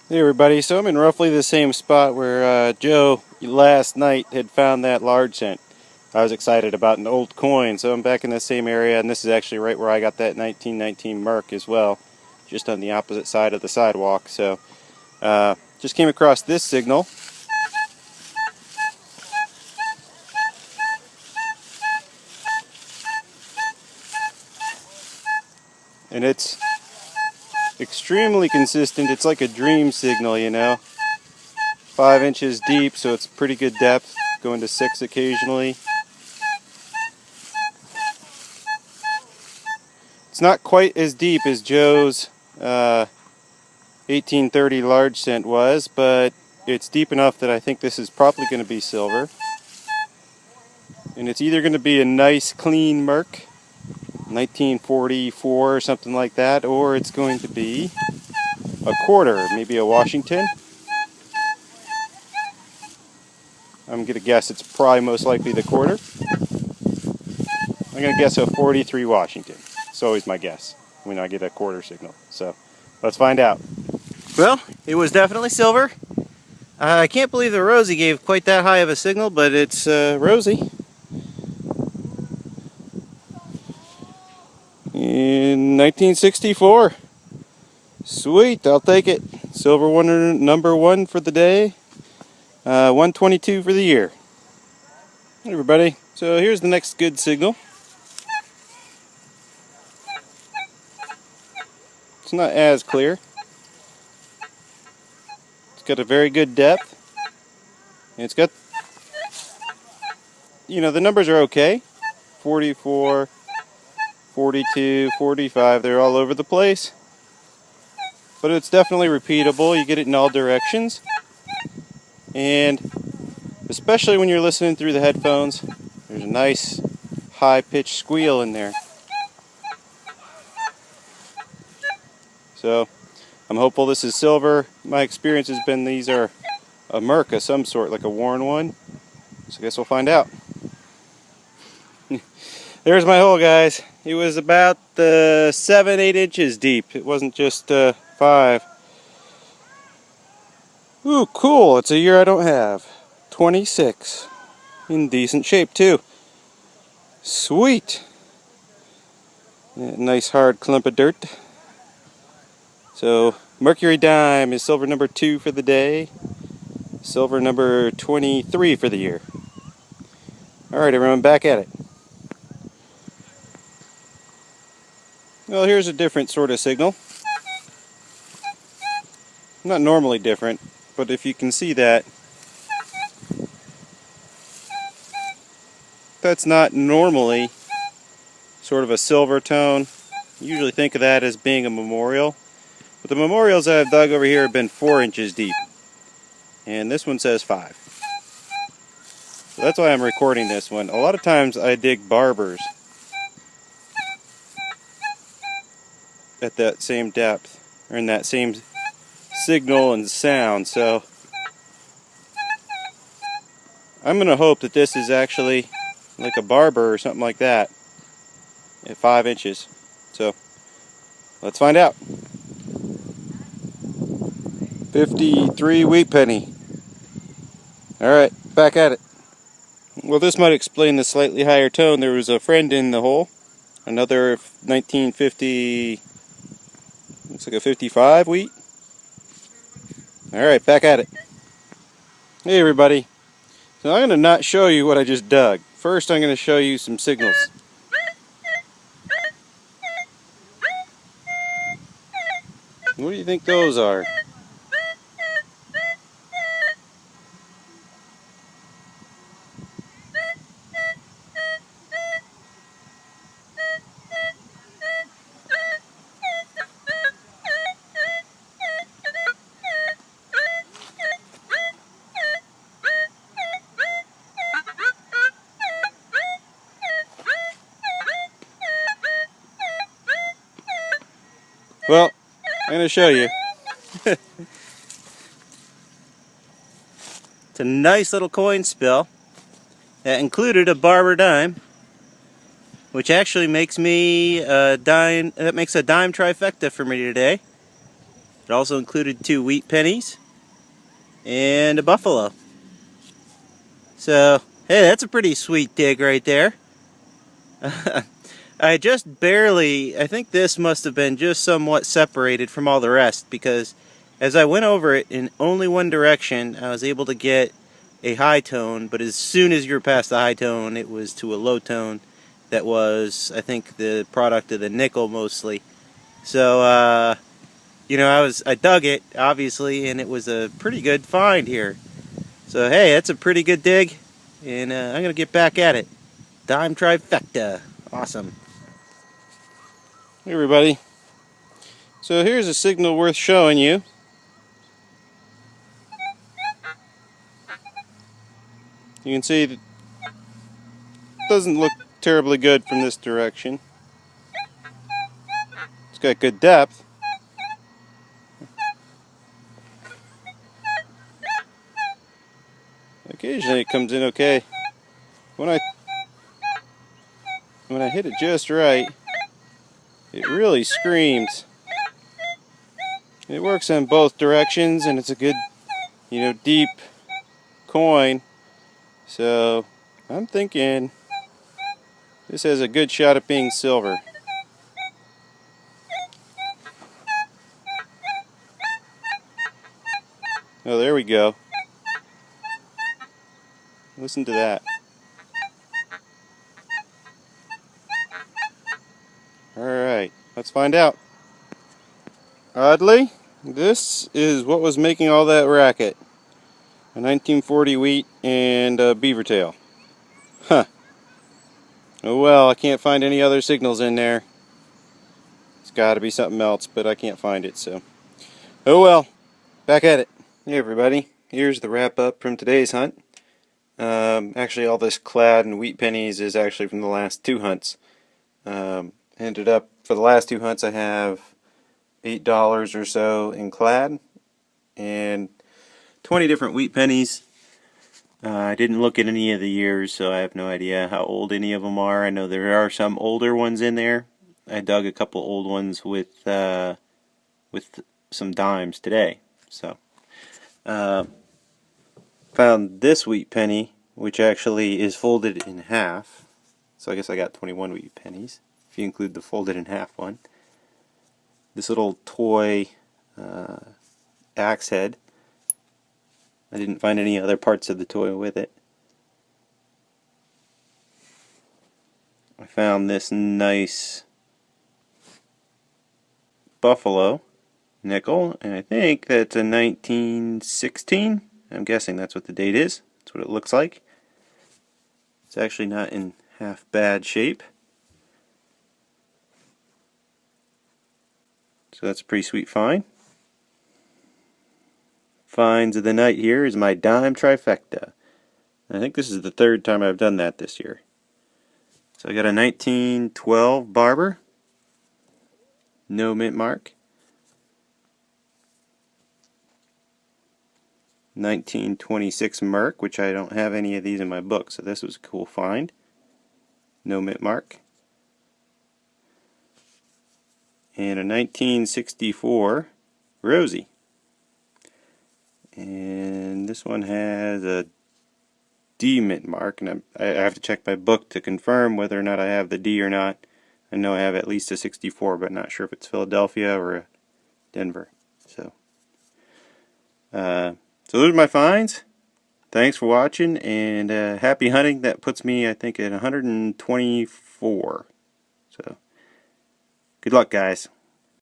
Hey everybody, so I'm in roughly the same spot where Joe last night had found that large cent. I was excited about an old coin, so I'm back in the same area, and this is actually right where I got that 1919 Merc as well, just on the opposite side of the sidewalk. So just came across this signal, and it's extremely consistent. It's like a dream signal, you know. 5 inches deep, so it's pretty good depth, going to 6 occasionally. It's not quite as deep as Joe's 1830 large cent was, but it's deep enough that I think this is probably going to be silver. And it's either going to be a nice clean Merc, 1944 or something like that, or it's going to be a quarter, maybe a Washington. I'm going to guess it's probably most likely the quarter. I'm going to guess a 43 Washington. It's always my guess when I get a quarter signal. So let's find out. Well, it was definitely silver. I can't believe the Rosie gave quite that high of a signal, but it's Rosie. In 1964. Sweet, I'll take it. Silver one, number one for the day. 122 for the year. Hey everybody, so here's the next good signal. It's not as clear. It's got a very good depth. And it's got, you know, the numbers are okay. 44, 42, 45, they're all over the place. But it's definitely repeatable. You get it in all directions. And especially when you're listening through the headphones, there's a nice high-pitched squeal in there. So I'm hopeful this is silver. My experience has been these are a Merc of some sort, like a worn one. So I guess we'll find out. There's my hole, guys. It was about 7-8 inches deep. It wasn't just 5. Ooh, cool. It's a year I don't have. 26. In decent shape, too. Sweet. Yeah, nice hard clump of dirt. So, Mercury dime is silver number 2 for the day. Silver number 23 for the year. Alright, everyone, back at it. Well, here's a different sort of signal. Not normally different, but if you can see that, that's not normally sort of a silver tone. You usually think of that as being a memorial. But the memorials that I've dug over here have been 4 inches deep. And this one says 5. So that's why I'm recording this one. A lot of times I dig barbers at that same depth, or in that same signal and sound. So I'm going to hope that this is actually like a barber or something like that at 5 inches. So let's find out. 53 wheat penny. Alright, back at it. Well, this might explain the slightly higher tone. There was a friend in the hole. Another 1950, looks like a 55 wheat. Alright, back at it. Hey everybody. So I'm going to not show you what I just dug. First I'm going to show you some signals. What do you think those are? Well, I'm going to show you. It's a nice little coin spill that included a barber dime, which actually makes me a dime. That makes a dime trifecta for me today. It also included 2 wheat pennies and a buffalo. So, hey, that's a pretty sweet dig right there. I just barely, I think this must have been just somewhat separated from all the rest, because as I went over it in only one direction, I was able to get a high tone, but as soon as you're past the high tone, it was to a low tone that was, I think, the product of the nickel mostly. So, you know, I dug it, obviously, and it was a pretty good find here. So, hey, that's a pretty good dig, and I'm going to get back at it. Dime trifecta. Awesome. Hey, everybody. So here's a signal worth showing you. You can see it doesn't look terribly good from this direction. It's got good depth. Occasionally it comes in okay. When I hit it just right, it really screams. It works in both directions, and it's a good, you know, deep coin. So I'm thinking this has a good shot at being silver. Oh, there we go. Listen to that. Alright, let's find out. Oddly, this is what was making all that racket. A 1940 wheat and a beaver tail. Huh. Oh well, I can't find any other signals in there. It's got to be something else, but I can't find it, so. Oh well, back at it. Hey everybody, here's the wrap up from today's hunt. Actually, all this clad and wheat pennies is actually from the last 2 hunts. Ended up, for the last 2 hunts, I have $8 or so in clad and 20 different wheat pennies. I didn't look at any of the years, so I have no idea how old any of them are. I know there are some older ones in there. I dug a couple old ones with some dimes today. So, found this wheat penny, which actually is folded in half. So I guess I got 21 wheat pennies, if you include the folded in half one. This little toy axe head. I didn't find any other parts of the toy with it. I found this nice buffalo nickel, and I think that's a 1916. I'm guessing that's what the date is. That's what it looks like. It's actually not in half bad shape. So that's a pretty sweet find. Finds of the night here is my dime trifecta. I think this is the 3rd time I've done that this year. So I got a 1912 Barber, no mint mark. 1926 Merc, which I don't have any of these in my book, so this was a cool find. No mint mark. And a 1964 Rosie. And this one has a D mint mark, and I have to check my book to confirm whether or not I have the D or not. I know I have at least a 64, but not sure if it's Philadelphia or a Denver. So those are my finds. Thanks for watching, and happy hunting. That puts me, I think, at 124. So good luck, guys.